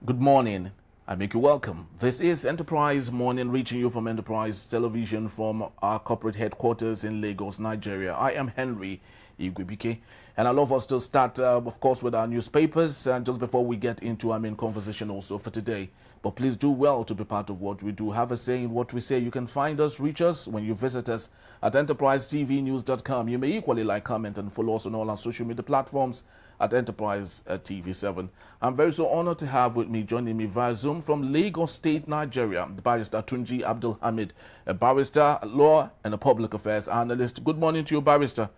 Good morning. I make you welcome. This is Enterprise Morning, reaching you from Enterprise Television from our corporate headquarters in Lagos, Nigeria. I am Henry Igwebike, and I'd love us to start, of course, with our newspapers, and just before we get into our main conversation also for today. But please do well to be part of what we do. Have a say in what we say. You can find us, reach us when you visit us at enterprisetvnews.com. You may equally like, comment, and follow us on all our social media platforms at Enterprise TV7. I'm very so honored to have with me, joining me via Zoom from Lagos State, Nigeria, the barrister Tunji Abdul Hamid, a barrister, law, and a public affairs analyst. Good morning to you, barrister,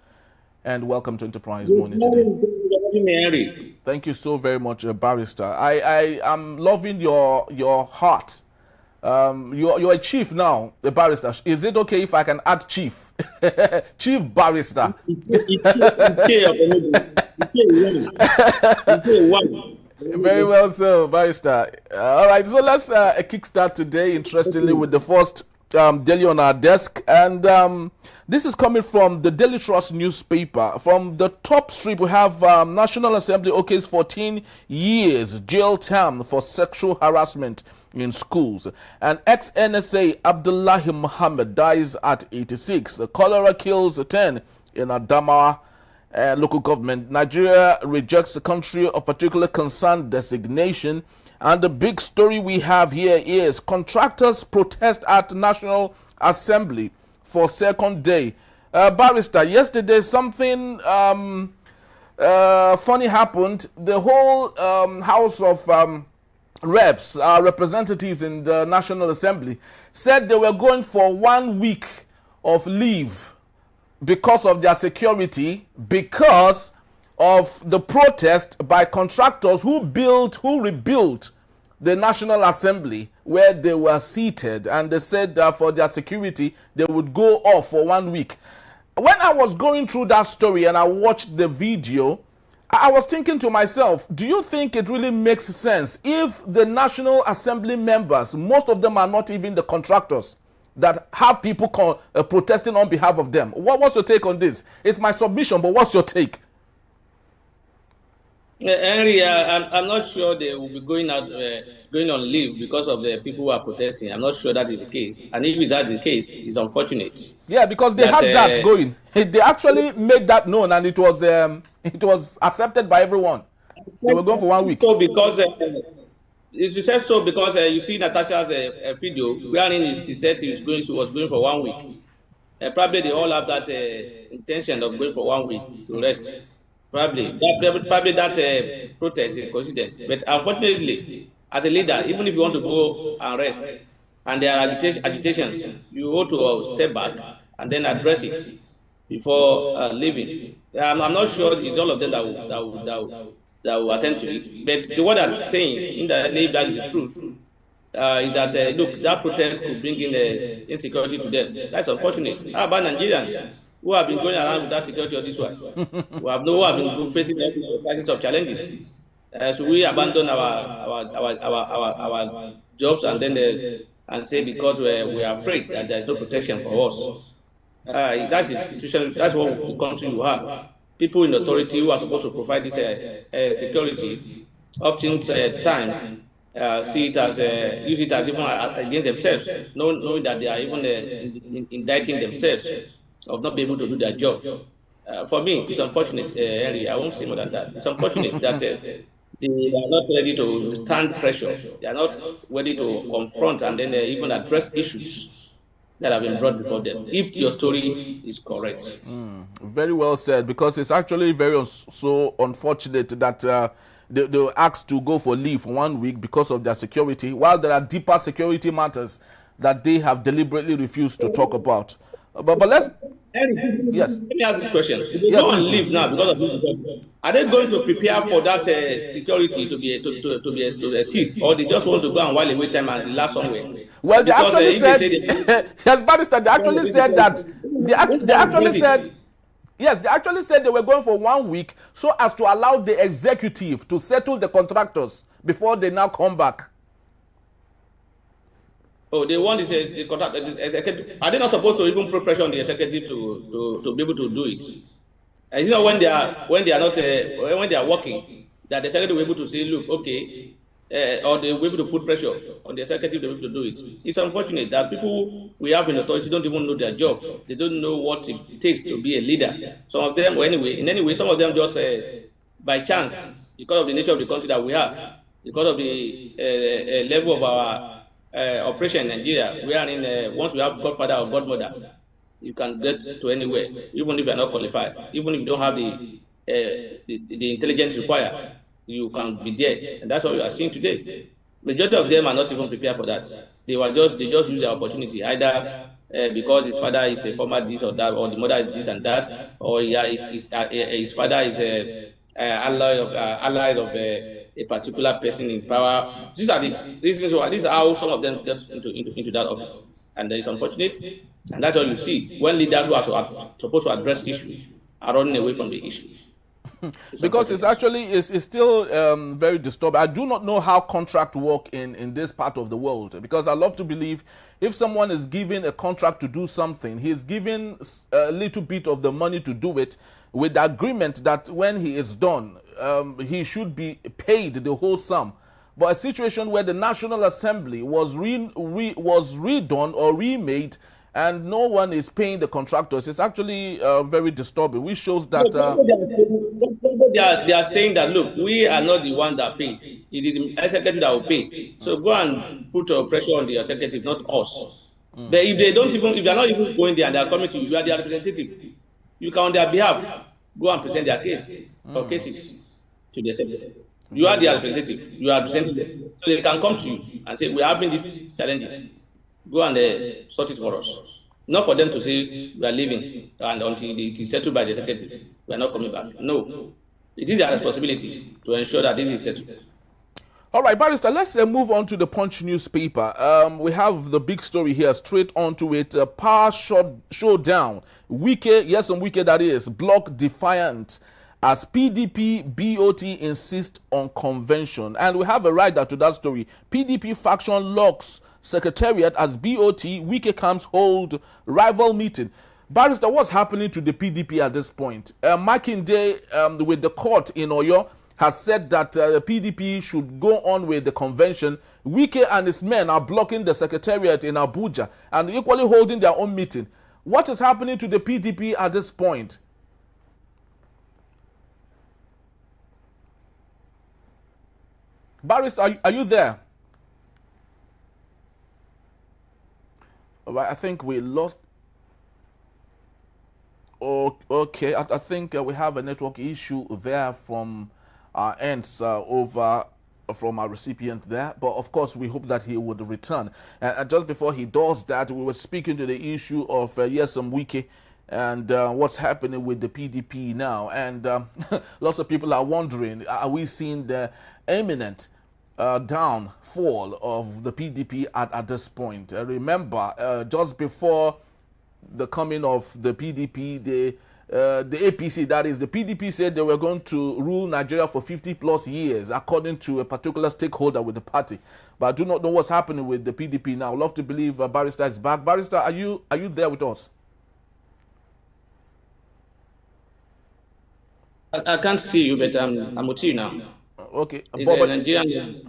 and welcome to Enterprise Morning today. Thank you so very much, barrister. I am loving your heart. You're a chief now, a barrister. Is it okay if I can add chief? Chief barrister. Very well, sir, barrister. All right, so let's kickstart today, interestingly, with the first daily on our desk. And this is coming from the Daily Trust newspaper. From the top strip, we have National Assembly okays 14 years jail term for sexual harassment in schools. And ex-NSA Abdullahi Muhammad dies at 86. The cholera kills 10 in Adamawa local government. Nigeria rejects the country of particular concern designation. And the big story we have here is contractors protest at National Assembly for second day. Barrister, yesterday something funny happened. The whole House of Reps, representatives in the National Assembly, said they were going for 1 week of leave because of their security, because of the protest by contractors who rebuilt the National Assembly where they were seated, and they said that for their security they would go off for 1 week. When I was going through that story and I watched the video, I was thinking to myself, do you think it really makes sense if the National Assembly members, most of them are not even the contractors, that have people protesting on behalf of them? What's your take on this? It's my submission, but what's your take? Henry, I'm not sure they will be going on leave because of the people who are protesting. I'm not sure that is the case. And if that is the case, it's unfortunate. Yeah, because they had that going. They actually made that known, and it was accepted by everyone. They were going for 1 week. So because you said so because you see Natasha's video wherein he said she was going for 1 week. Probably they all have that intention of going for 1 week to rest. Probably that protest is a coincidence. But unfortunately, as a leader, even if you want to go and rest and there are agitations, you ought to step back and then address it before leaving. I'm not sure it's all of them that will attend to it. But the word I'm saying, in that that is the truth, is that look, that protest could bring in insecurity to them. That's unfortunate. How about Nigerians who have been going around with that security or this one? who have been facing all kinds of challenges. So we abandon our jobs and then and say because we are afraid that there is no protection for us. That's the situation. That's what the country you have. People in authority who are supposed to provide this security often see it as use it as even against themselves, knowing that they are even indicting themselves of not being able to do their job. For me, it's unfortunate, Henry. I won't say more than that. It's unfortunate that they are not ready to stand pressure. They are not ready to confront and then even address issues that have been brought before them, if your story is correct. Very well said, because it's actually very so unfortunate that they were asked to go for leave for 1 week because of their security, while there are deeper security matters that they have deliberately refused to talk about. But let's... Yes. Let me ask this question. If they go on leave now because of this, are they going to prepare for that security to assist, or they just want to go and while away time and last somewhere? Well, they actually said, yes, Barrister, they actually said that, they actually said they were going for 1 week so as to allow the executive to settle the contractors before they now come back. Oh, they want this executive. Are they not supposed to even put pressure on the executive to be able to do it? And you know when they are working, that the executive will be able to say, look, okay, or they will be able to put pressure on the executive to be able to do it. It's unfortunate that people we have in authority don't even know their job. They don't know what it takes to be a leader. Some of them, or anyway, in any way, some of them just by chance, because of the nature of the country that we are, because of the level of our operation in Nigeria, we are in, once we have godfather or godmother, you can get to anywhere, even if you're not qualified, even if you don't have the intelligence required, you can be there. And that's what we are seeing today. Majority of them are not even prepared for that. They just use their opportunity, either because his father is a former this or that, or the mother is this and that, or his father is a ally of a particular person in power. These are the reasons why. These are how some of them get into that office, and that is unfortunate. And that's what you see when leaders who are supposed to address issues are running away from the issues. Because it's still very disturbing. I do not know how contract work in this part of the world, because I love to believe if someone is given a contract to do something, he is given a little bit of the money to do it with the agreement that when he is done, he should be paid the whole sum. But a situation where the National Assembly was redone or remade, and no one is paying the contractors, it's actually very disturbing, which shows that they are saying that, look, we are not the one that pays. It is the executive that will pay. So go and put pressure on the executive, not us. But if they are not even going there and they are coming to you, you are their representative. You can on their behalf go and present their case or cases to the executive. You are their representative. You are representing them. So they can come to you and say, we are having these challenges. Go and sort it for us. Not for them to say we are leaving and until it is settled by the executive, we are not coming back. No. It is their responsibility to ensure that this is settled. All right, Barrister, let's move on to the Punch newspaper. We have the big story here, straight onto it. Power showdown. Wike, yes, on Wike that is, block defiant as PDP BOT insist on convention. And we have a rider to that story. PDP faction locks Secretariat as BOT Wike camps hold rival meeting. Barrister, what's happening to the PDP at this point? Makinde, with the court in Oyo, has said that the PDP should go on with the convention. Wike and his men are blocking the Secretariat in Abuja and equally holding their own meeting. What is happening to the PDP at this point? Barrister, are you there? I think we lost. Oh, okay, I think we have a network issue there from our ends over from our recipient there. But of course, we hope that he would return. And just before he does that, we were speaking to the issue of Nyesom Wike and what's happening with the PDP now. And lots of people are wondering, are we seeing the imminent downfall of the PDP at this point? Remember, just before the coming of the PDP, the APC, that is, the PDP said they were going to rule Nigeria for 50+ years, according to a particular stakeholder with the party. But I do not know what's happening with the PDP now. I'd love to believe Barrister is back. Barrister, are you there with us? I can't see you, but I'm with you now. Okay. Nigerian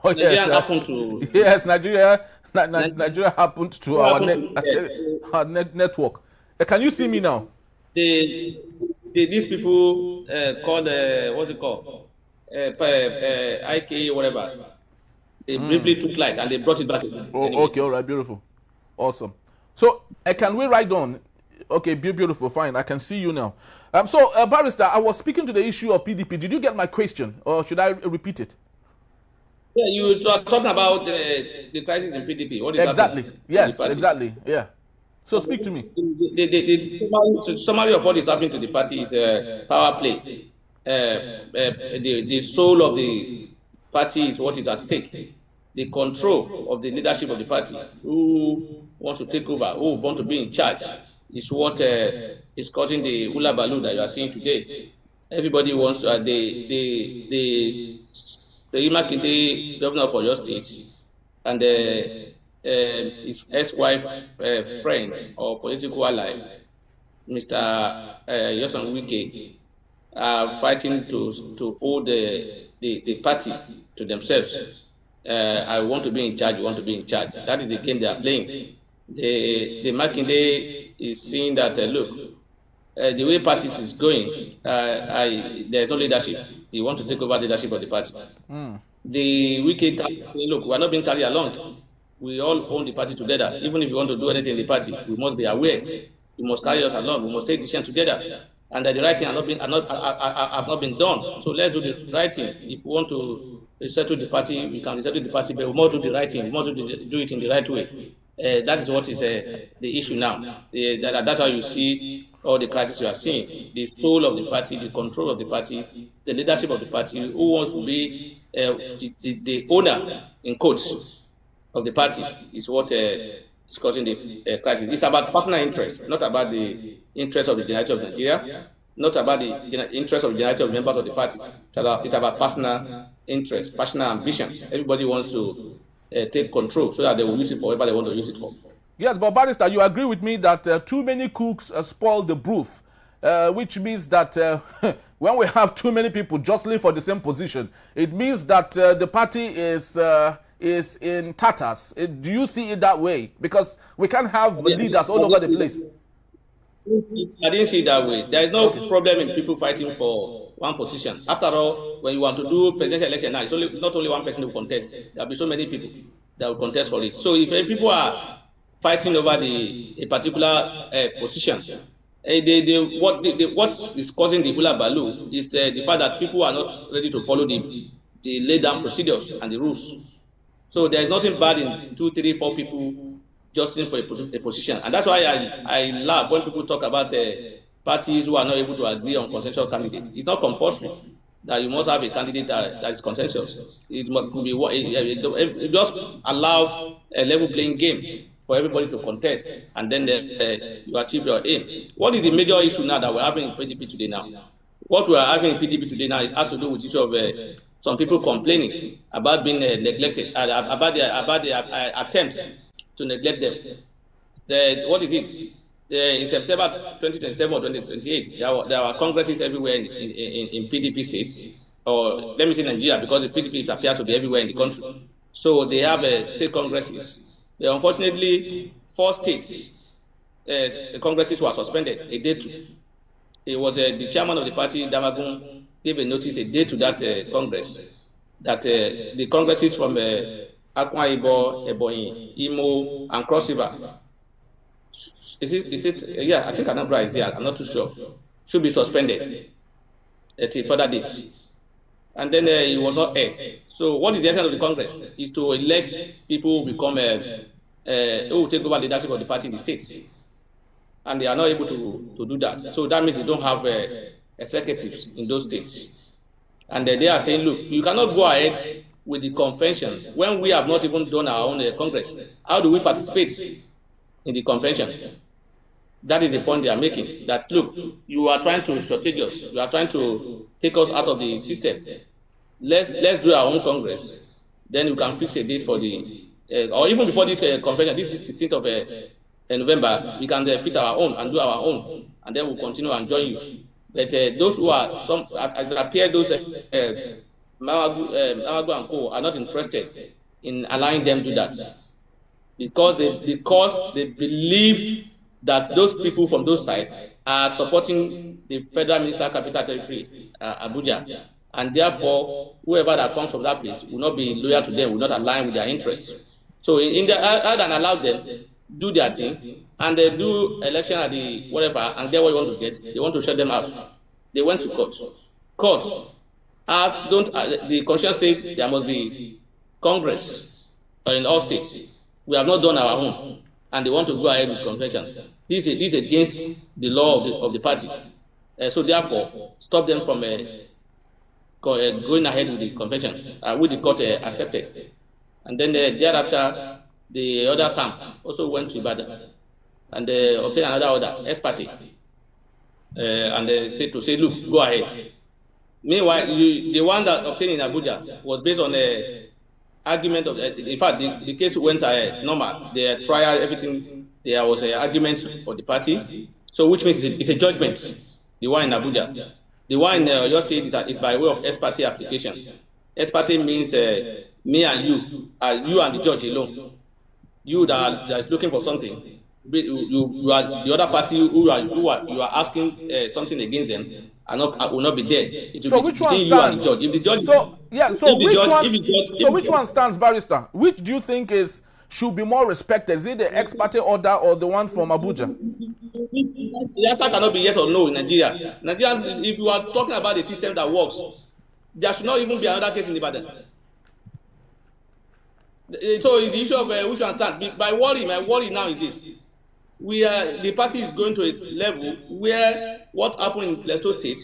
happened to... Yes, Nigeria happened to our network. Can you see me now? These people called, what's it called? IK, whatever. They briefly took light and they brought it back. Oh, anyway. Okay, all right, beautiful. Awesome. So, can we write on? Okay, beautiful, fine. I can see you now. So, Barrister, I was speaking to the issue of PDP. Did you get my question, or should I repeat it? Yeah, you were talking about the crisis in PDP. What is exactly? Happening? Yes, exactly. Yeah. So speak to me. The summary of what is happening to the party is power play. The soul of the party is what is at stake. The control of the leadership of the party, who wants to take over, who want to be in charge, is what is causing the hula balloon that you are seeing today. Everybody wants to. The Makinde, governor of Oyo State, and his ex-wife friend or political ally, Mr. Nyesom Wike, are fighting to hold the the party to themselves. I want to be in charge, you want to be in charge. That is the game they are playing. The Makinde is seeing that, look, the way parties is going, there's no leadership. He wants to take over leadership of the party. The wicked, look, we're not being carried along. We all own the party together. Even if you want to do anything in the party, we must be aware. We must carry us along. We must take decisions together. And the right thing have not been done. So let's do the right thing. If we want to resettle the party, we can resettle the party, but we must do the right thing. We must do it in the right way. That is what is the issue now. That's how you see all the crises you are seeing. The soul of the party, the control of the party, the leadership of the party, who wants to be the owner, in quotes, of the party, is what is causing the crisis. It's about personal interest, not about the interest of the generality of Nigeria, not about the interest of the generality of members of the party. It's about personal interest, personal ambition. Everybody wants to take control so that they will use it for whatever they want to use it for. Yes, but Barrister, you agree with me that too many cooks spoil the broth, which means that when we have too many people jostling for the same position, it means that the party is in tatters. Do you see it that way? Because we can't have leaders all over the place. I didn't see it that way. There is no problem in people fighting for one position. After all, when you want to do presidential election now, it's not only one person who contest. There will be so many people that will contest for it. So if people are fighting over a particular position, what is causing the hula baloo is the fact that people are not ready to follow the laid down procedures and the rules. So there is nothing bad in 2, 3, 4 people jostling for a position. And that's why I laugh when people talk about parties who are not able to agree on consensus candidates. It's not compulsory that you must have a candidate that is consensus. It could be it just allow a level playing game for everybody to contest, and then you achieve your aim. What is the major issue now that we're having in PDP today now? What we are having in PDP today now has to do with the issue of some people complaining about being neglected, about the attempts to neglect them. What is it? In September 2027 or 2028, there are congresses everywhere in PDP states, or let me say Nigeria, because the PDP appears to be everywhere in the country. So they have state congresses. Unfortunately, 4 states congresses were suspended a day to. It was the chairman of the party, Damagun, gave a notice a day to that Congress, that the congresses from Akwa Ibom, Ebonyi, Imo, and Cross River, is it? Yeah, I think Anambra is there. I'm not too sure. Should be suspended at a further date. And then it was not aired. So what is the essence of the Congress? Is to elect people who become who will take over leadership of the party in the states. And they are not able to do that. So that means they don't have executives in those states. And they are saying, look, you cannot go ahead with the convention when we have not even done our own Congress. How do we participate in the convention? That is the point they are making, that look, you are trying to strategize us, you are trying to take us out of the system. Let's do our own Congress. Then you can fix a date for the, or even before this convention, this 16th of November, we can fix our own and do our own, and then we'll continue and join you. But those who are, it appears those Mawagu and Co. are not interested in allowing them to do that, because they believe that those people from those sides are supporting the Federal Minister Capital Territory, Abuja, and therefore whoever that comes from that place will not be loyal to them, will not align with their interests. So rather than allow them do their things and they do election at the whatever and get what you want to get, they want to shut them out. They went to court. Court the constitution says there must be Congress in all states. We have not done our own, and they want to go ahead with convention. This is against the law of the party. So therefore, stop them from going ahead with the convention, which the court accepted. And then thereafter, the other camp also went to Ibadan and obtained another order, ex parte, and they said to say, look, go ahead. Meanwhile, the one that obtained in Abuja was based on a argument of, in fact, the case went normal. The trial, everything, there was an argument for the party. So which means it's a judgment, the one in Abuja. The one in your state is by way of ex parte application. Ex parte means me and you and the judge alone. You that is looking for something. You are the other party who are asking something against them will not be there. It will so be which one between stands? you and the judge. If the judge, which one stands, barrister? Which do you think should be more respected? Is it the ex parte order or the one from Abuja? The answer cannot be yes or no in Nigeria. Nigeria, if you are talking about a system that works, there should not even be another case in Ibadan. So the issue of which one stands. My worry now is this: the party is going to a level where what happened in Plateau State,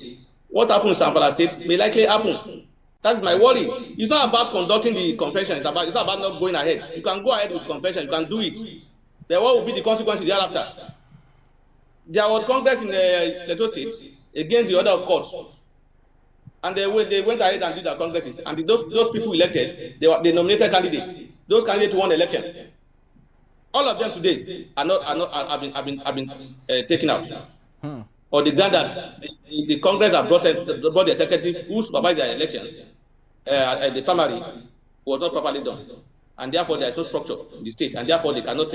what happened in Zamfara State may likely happen. That's my worry. It's not about conducting the convention. It's not about not going ahead. You can go ahead with the convention. You can do it. Then what will be the consequences thereafter? There was Congress in Plateau State against the order of courts. And they went ahead and did their congresses. And those people elected, they nominated candidates. Those candidates won the election. All of them today have been taken out. Or the ground that the Congress have brought the executive who supervised their election at the primary was not properly done. And therefore there is no structure in the state, and therefore they cannot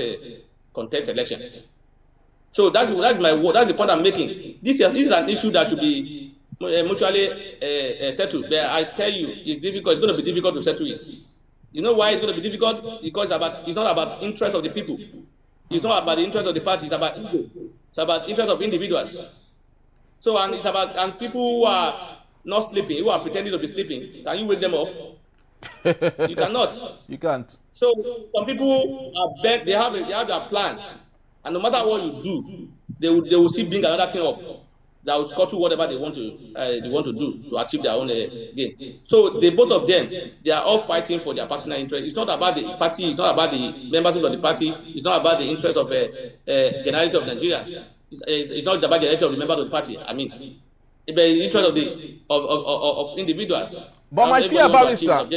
contest election. So that's the point I'm making. This is an issue that should be mutually settled. But I tell you, it's difficult. It's going to be difficult to settle it. You know why it's going to be difficult? Because it's not about interest of the people. It's not about the interest of the party. It's about ego. It's about interest of individuals. So and it's about people who are not sleeping, who are pretending to be sleeping. Can you wake them up? You cannot. You can't. So some people are bent. They have their plan, and no matter what you do, they will see bring another thing up that will scuttle whatever they want to do to achieve their own gain. So both of them, they are all fighting for their personal interest. It's not about the party. It's not about the members of the party. It's not about the interest of generality of Nigerians. It's not about the interest of the members of the party. I mean, the interest of individuals. But my fear, barrister,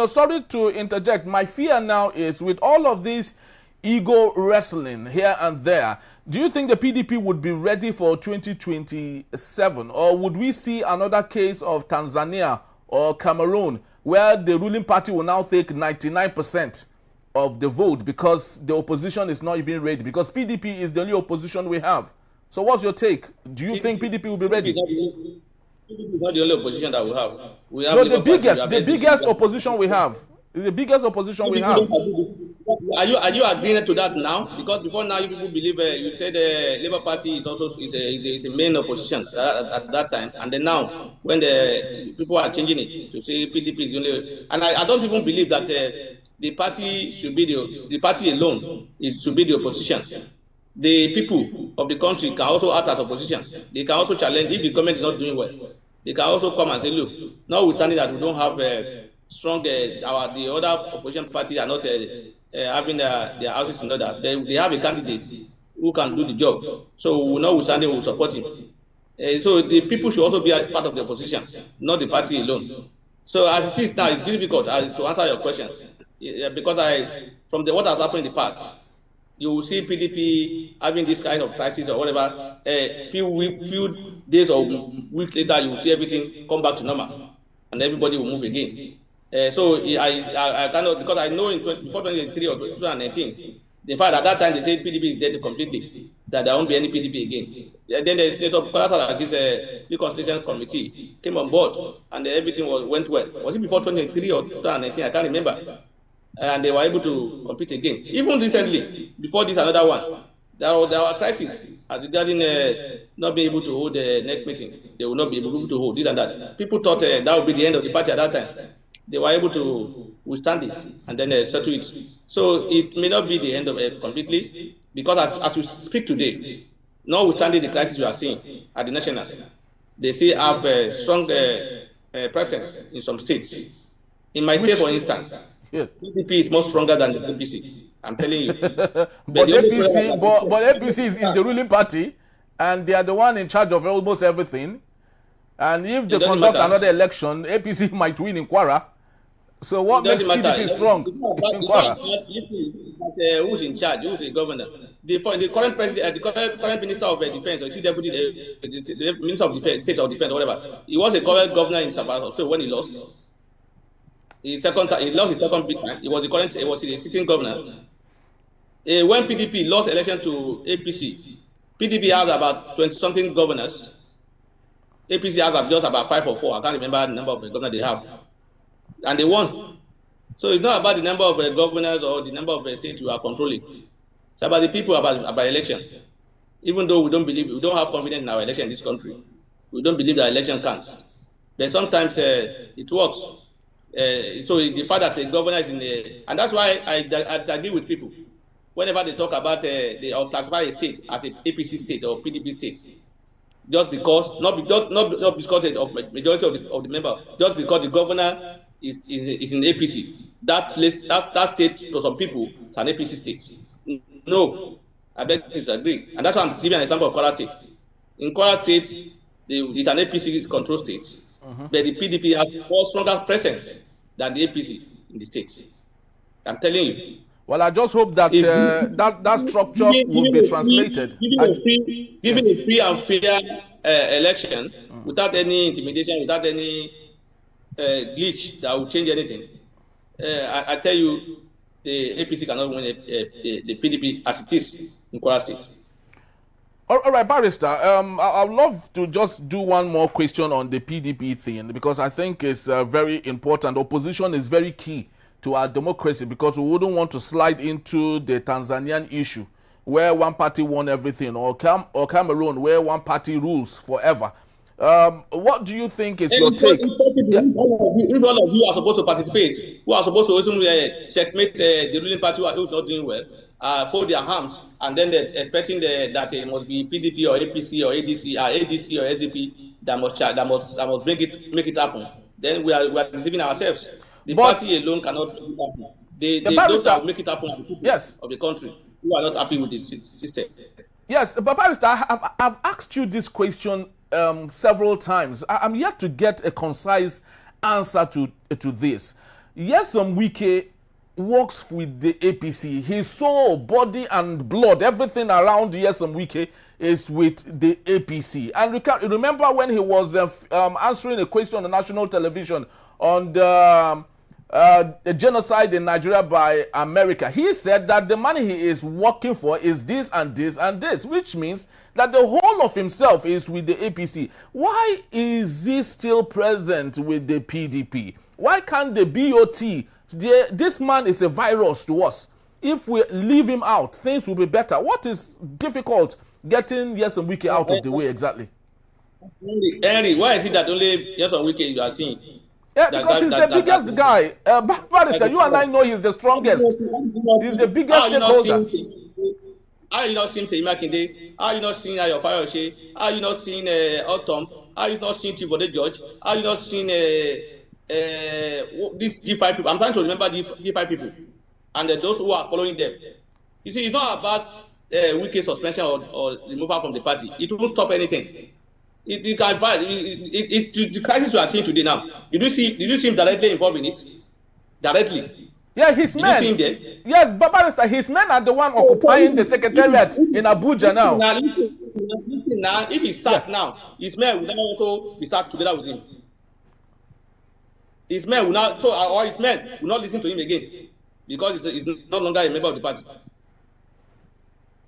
sorry to interject. My fear now is with all of these ego wrestling here and there, do you think the PDP would be ready for 2027? Or would we see another case of Tanzania or Cameroon where the ruling party will now take 99% of the vote because the opposition is not even ready? Because PDP is the only opposition we have. So what's your take? Do you think PDP will be ready? PDP is not the only opposition that we have. No, the biggest opposition we have. The biggest opposition we have. Are you agreeing to that now? Because before now, you people believe you said the Labour Party is also is a main opposition at that time, and then now when the people are changing it to say PDP is the only, and I don't even believe that the party should be the party alone should be the opposition. The people of the country can also act as opposition. They can also challenge if the government is not doing well. They can also come and say, look, notwithstanding that we don't have strong the other opposition parties are not having their houses in order. They have a candidate who can do the job. So notwithstanding, we will support him. So the people should also be a part of the opposition, not the party alone. So as it is now, it's difficult to answer your question because from what has happened in the past, you will see PDP having this kind of crisis or whatever. Few days or weeks later, you will see everything come back to normal, and everybody will move again. So I cannot, because I know before 2023 or 2019, in fact at that time they said PDP is dead completely, that there won't be any PDP again. Then the Senator Bola the Reconciliation Committee came on board, and everything went well. Was it before 2023 or 2019? I can't remember. And they were able to compete again. Even recently, before this another one, there were crises regarding not being able to hold the next meeting. They will not be able to hold this and that. People thought that would be the end of the party at that time. They were able to withstand it and then settle it. So it may not be the end of it completely, because as we speak today, notwithstanding the crisis we are seeing at the national, they still have a strong presence in some states. In my state, for instance, yes, PDP is more stronger than the APC. I'm telling you. but APC is the ruling party, and they are the one in charge of almost everything. And if they conduct another election, APC might win in Kwara. So what makes PDP strong in Kwara? Who's in charge? Who's the governor? The current president, the current minister of defense, or the minister of defense, state of defense, whatever. He was a current governor in Sabah. So when he lost, He lost his second big time. He was the sitting governor. When PDP lost election to APC, PDP has about 20-something governors. APC has just about 5 or 4. I can't remember the number of governors they have. And they won. So it's not about the number of governors or the number of states you are controlling. It's about the people, about election. Even though we don't have confidence in our election in this country. We don't believe that election counts. But sometimes it works. So the fact that a governor is in the... And that's why I disagree with people. Whenever they talk about or classify a state as an APC state or PDP state, just because, not because of majority of the members, just because the governor is in APC. That state, to some people, is an APC state. No, I beg to disagree. And that's why I'm giving an example of Kwara State. In Kwara State, it's an APC control state, but the PDP has more stronger presence than the APC in the state. I'm telling you. Well, I just hope that that structure will be translated. Giving a free and fair election without any intimidation, without any glitch that will change anything. I tell you, the APC cannot win the PDP as it is in Kwara State. All right, Barrister, I'd love to just do one more question on the PDP thing, because I think it's very important. Opposition is very key to our democracy, because we wouldn't want to slide into the Tanzanian issue where one party won everything, or Cameroon where one party rules forever. What do you think is your take? If all of you are supposed to participate, who are supposed to also checkmate the ruling party who is not doing well, fold their arms, and then they're expecting that it must be PDP or APC or ADC or SDP that must make it happen. Then we are deceiving ourselves. The party alone cannot make it happen. Those that make it happen are the people of the country who are not happy with the system. Yes, but Barrister, I've asked you this question several times. I'm yet to get a concise answer to this. Yes, Wike works with the APC. His soul, body, and blood, everything around Nyesom Wike is with the APC. And remember when he was answering a question on national television on the genocide in Nigeria by America, he said that the money he is working for is this and this and this, which means that the whole of himself is with the APC. Why is he still present with the PDP? Why can't the BOT... this man is a virus to us. If we leave him out, things will be better. What is difficult getting Nyesom Wike out of the way exactly? Henry, why is it that only Nyesom Wike you are seeing? Yeah, because he's the biggest guy. Barrister, you and I know he's the strongest. He's the biggest stakeholder. How are you not seeing Seyi Makinde? How are you not seeing Ayo Fayose? How are you not seeing Autumn? How are you not seeing Chibode George? How are you not seeing these G5 people? I'm trying to remember the G5 people and those who are following them. You see, it's not about Wike suspension or removal from the party. It won't stop anything. It can advise. The crisis we are seeing today now. Did you see him directly involved in it? Directly. Yeah, his men. Did you see him there? Yes, but Barrister, his men are the one occupying the secretariat in Abuja now. Now, if he sacks now, his men will now also be sacked together with him. His men will not, or his men will not listen to him again because he's no longer a member of the party.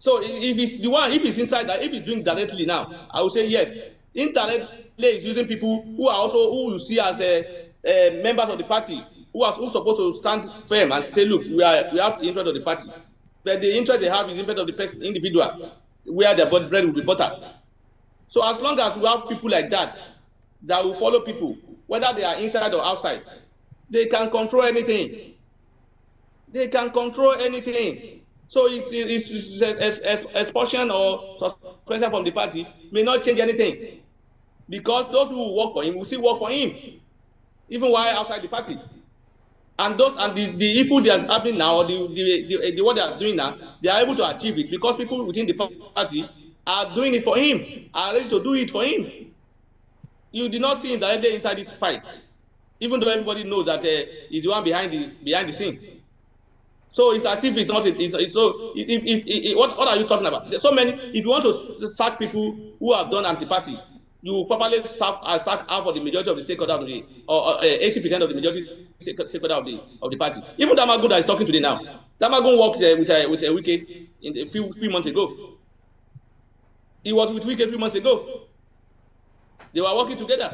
So if he's inside that, if he's doing directly now, I would say yes. Indirectly is using people who you see as members of the party, who are supposed to stand firm and say, look, we have the interest of the party, but the interest they have is the interest of the person, individual, where their bread will be buttered. So as long as we have people like that will follow people, whether they are inside or outside, they can control anything. They can control anything. So it's expulsion or suspension from the party may not change anything, because those who work for him will still work for him, even while outside the party. And the evil that's happening now, or the what they are doing now, they are able to achieve it because people within the party are doing it for him, are ready to do it for him. You did not see him directly inside this fight, even though everybody knows that he's the one behind the scene. So it's as if it's not. What are you talking about? There's so many. If you want to sack people who have done anti-party, you properly sack half of the majority of the stakeholder of the, or 80% of the majority stakeholder of the party. Even Damagun that is talking today now, Damagun worked with Wike in a few months ago. He was with Wike a few months ago. They were working together,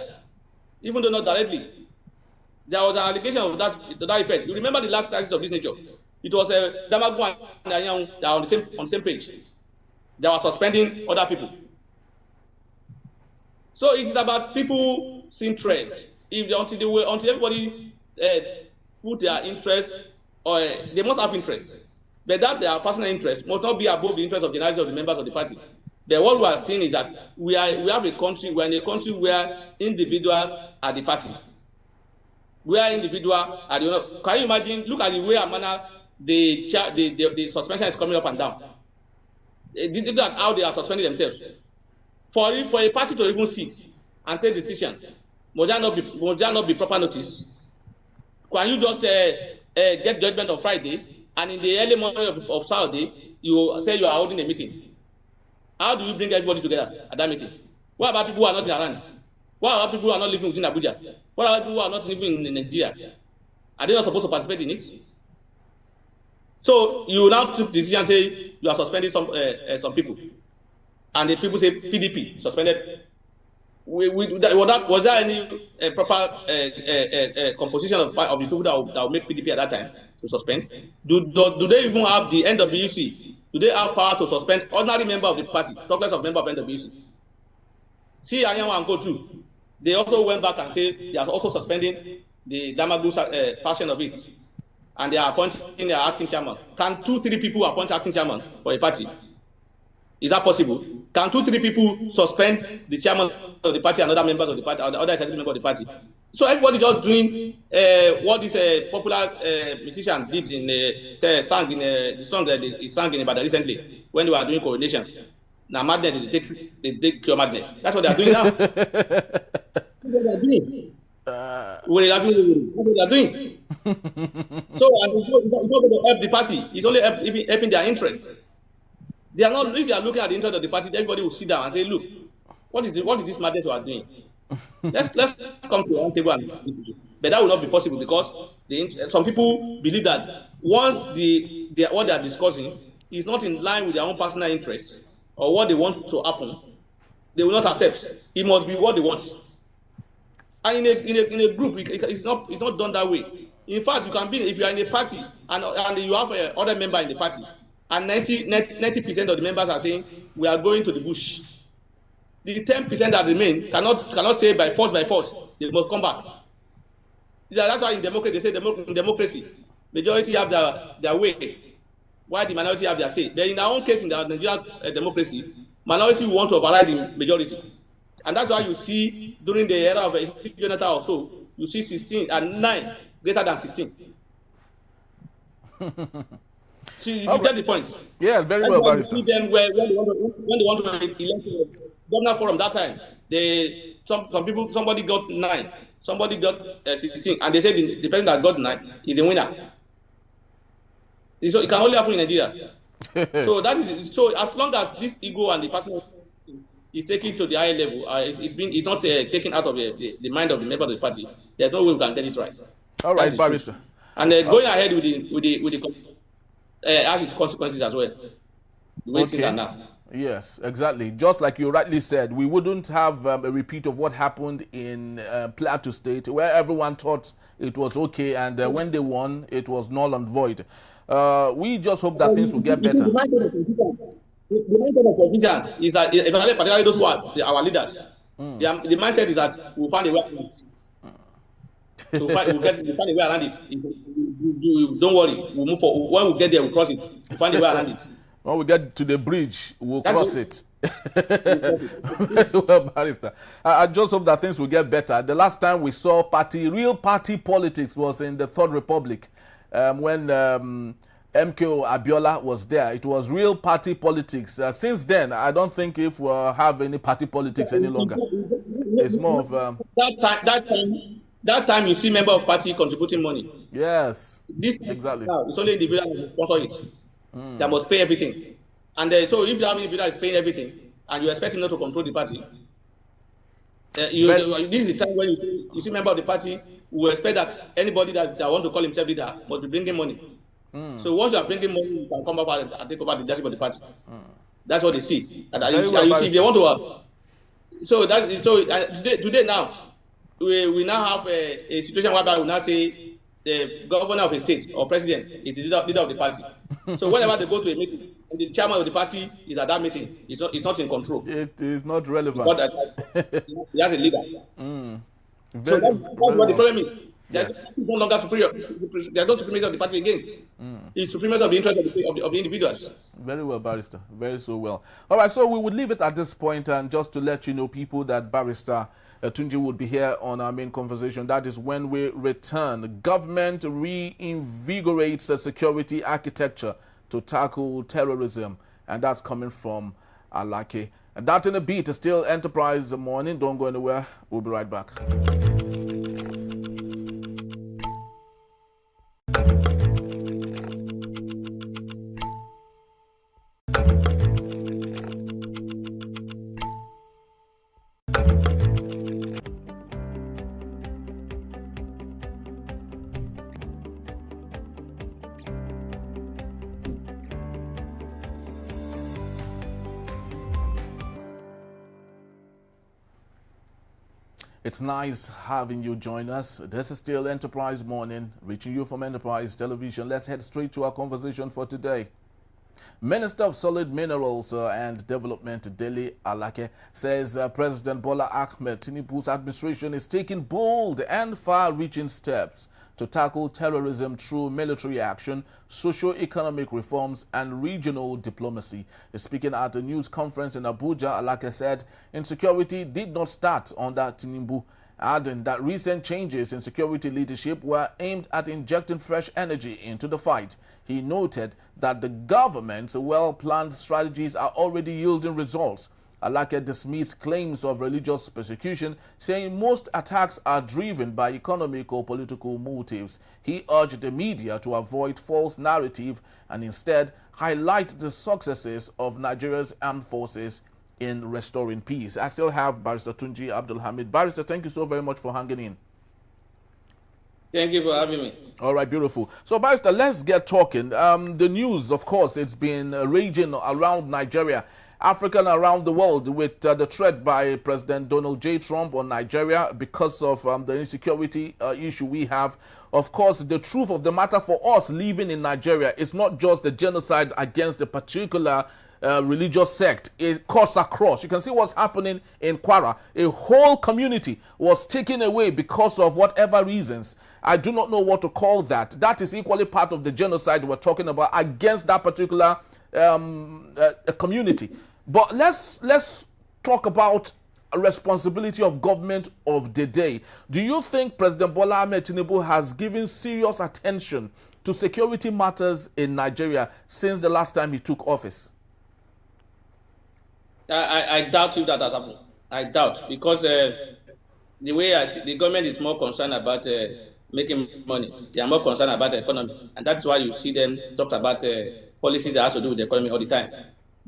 even though not directly. There was an allegation of that effect. You remember the last crisis of this nature? It was Damagun and Anyang that are on the same page. They were suspending other people. So it is about people's interest. Until everybody put their interest, or they must have interest, but that their personal interest must not be above the interest of the generality of the members of the party. But what we are seeing is that we have a country. We are in a country where individuals are the party. Where individuals are the. Can you imagine? Look at the way and manner the suspension is coming up and down. Look at how they are suspending themselves. For a party to even sit and take decision, must there not be proper notice? Can you just get judgment on Friday, and in the early morning of Saturday, you say you are holding a meeting? How do you bring everybody together at that meeting? What about people who are not around? What about people who are not living within Abuja? What about people who are not living in Nigeria? Are they not supposed to participate in it? So you now took the decision and say you are suspending some people. And the people say PDP suspended. Was there any proper composition of the people that will make PDP at that time to suspend? Do they even have the NWC? Do they have power to suspend ordinary member of the party, talk less of member of NWC? See, Anyanwu and Go too. They also went back and said they are also suspending the Damagu portion of it, and they are appointing their acting chairman. Can 2-3 people appoint acting chairman for a party? Is that possible? Can 2-3 people suspend the chairman of the party and other members of the party, or the other executive member of the party? So everybody just doing what this popular musician did in sang in the song that he sang in Ibadan recently when they were doing coronation. Now madness, they take cure madness. That's what they are doing now. That's what they are doing. That's what they are doing. So it's not going to help the party. It's only helping their interests. They are not. If they are looking at the interest of the party, everybody will sit down and say, "Look, what is this madness we are doing? Let's come to one table and discuss this issue." But that will not be possible because some people believe that once what they are discussing is not in line with their own personal interests or what they want to happen, they will not accept. It must be what they want. And in a group, it's not done that way. In fact, you can be, if you are in a party and you have other member in the party, and 90% of the members are saying we are going to the bush. The 10% that remain cannot say by force they must come back. That's why in democracy they say in democracy majority have their way, while the minority have their say. But in our own case in the Nigerian democracy, minority will want to override the majority, and that's why you see during the era of Jonathan or so, you see 16 and 9 greater than 16. So you get the point. Yeah, very well, Barrister. See them when they want to elect a governor forum that time. Somebody got 9, somebody got 16, and they said the person that got 9 is a winner. So it can only happen in Nigeria. So as long as this ego and the personal is taken to the higher level, it's not taken out of the mind of the member of the party. There's no way we can get it right. All right, Barrister. And going ahead with the has its consequences as well. The way things are now. Yes, exactly. Just like you rightly said, we wouldn't have a repeat of what happened in Plateau State, where everyone thought it was okay, and when they won, it was null and void. We just hope that things will get better. The mindset of politicians is that, particularly those who are our leaders, the mindset is that we'll find a way around it. We'll find a way around it. Don't worry, we'll move forward. When we get there, we'll cross it. We'll find a way around it. When we get to the bridge, we'll cross it. Very well, Barrister. I just hope that things will get better. The last time we saw real party politics was in the Third Republic, when MKO Abiola was there. It was real party politics. Since then, I don't think if we'll have any party politics any longer. It's more of that time you see member of party contributing money. Yes. This exactly. It's only individual who sponsor it. That must pay everything. And so if you have an individual is paying everything and you expect him not to control the party, This is the time when you see member of the party who expect that anybody that want to call himself leader must be bringing money. So once you are bringing money, you can come up and take over the leadership of the party. That's what they see. And you see, if they want to. So today now, we now have a situation whereby we now say the governor of a state or president is the leader of the party. So whenever they go to a meeting, and the chairman of the party is at that meeting, it's not in control. It is not relevant. He has a leader. So that's what the problem is. There's no longer superior. There's no supremacy of the party again. It's supremacy of the interest of the individuals. Very well, Barrister. Very so well. All right, so we would leave it at this point, and just to let you know, people, that Barrister Tunji would be here on our main conversation. That is when we return. Government reinvigorates a security architecture to tackle terrorism, and that's coming from Alake. And that in a beat is still Enterprise Morning. Don't go anywhere. We'll be right back. It's nice having you join us. This is still Enterprise Morning, reaching you from Enterprise Television. Let's head straight to our conversation for today. Minister of Solid Minerals and Development, Dele Alake, says President Bola Ahmed Tinubu's administration is taking bold and far-reaching steps to tackle terrorism through military action, socio-economic reforms, and regional diplomacy. Speaking at a news conference in Abuja, Alake said insecurity did not start under Tinubu, adding that recent changes in security leadership were aimed at injecting fresh energy into the fight. He noted that the government's well-planned strategies are already yielding results. Alake dismissed claims of religious persecution, saying most attacks are driven by economic or political motives. He urged the media to avoid false narrative and instead highlight the successes of Nigeria's armed forces in restoring peace. I still have Barrister Tunji Abdulhamid. Barrister, thank you so very much for hanging in. Thank you for having me. All right, beautiful. So, Barrister, let's get talking. The news, of course, it's been raging around Nigeria, Africa, and around the world with the threat by President Donald J. Trump on Nigeria because of the insecurity issue we have. Of course, the truth of the matter for us living in Nigeria is not just the genocide against a particular religious sect. It cuts across. You can see what's happening in Kwara. A whole community was taken away because of whatever reasons. I do not know what to call that. That is equally part of the genocide we're talking about against that particular community. But let's talk about a responsibility of government of the day. Do you think President Bola Ahmed Tinubu has given serious attention to security matters in Nigeria since the last time he took office? I doubt if that has happened. I doubt, because the way I see, the government is more concerned about making money. They are more concerned about the economy, and that's why you see them talk about policies that has to do with the economy all the time.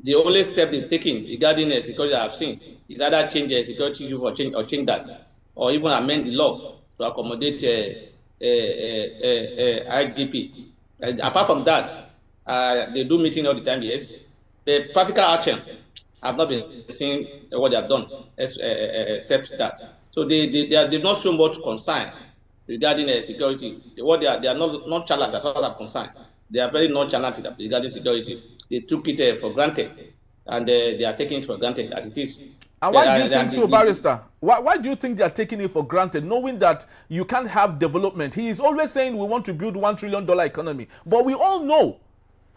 The only step they've taken regarding security that I've seen is either change security issue or change that, or even amend the law to accommodate IGP. Apart from that, they do meeting all the time. Yes, the practical action, I've not been seeing what they have done except that. So they've not shown much concern regarding security. What they are not challenged as far as I'm concerned. They are very nonchalant regarding security. They took it for granted, and they are taking it for granted as it is. And why do you think so, Barrister? Why do you think they are taking it for granted, knowing that you can't have development? He is always saying we want to build $1 trillion economy. But we all know,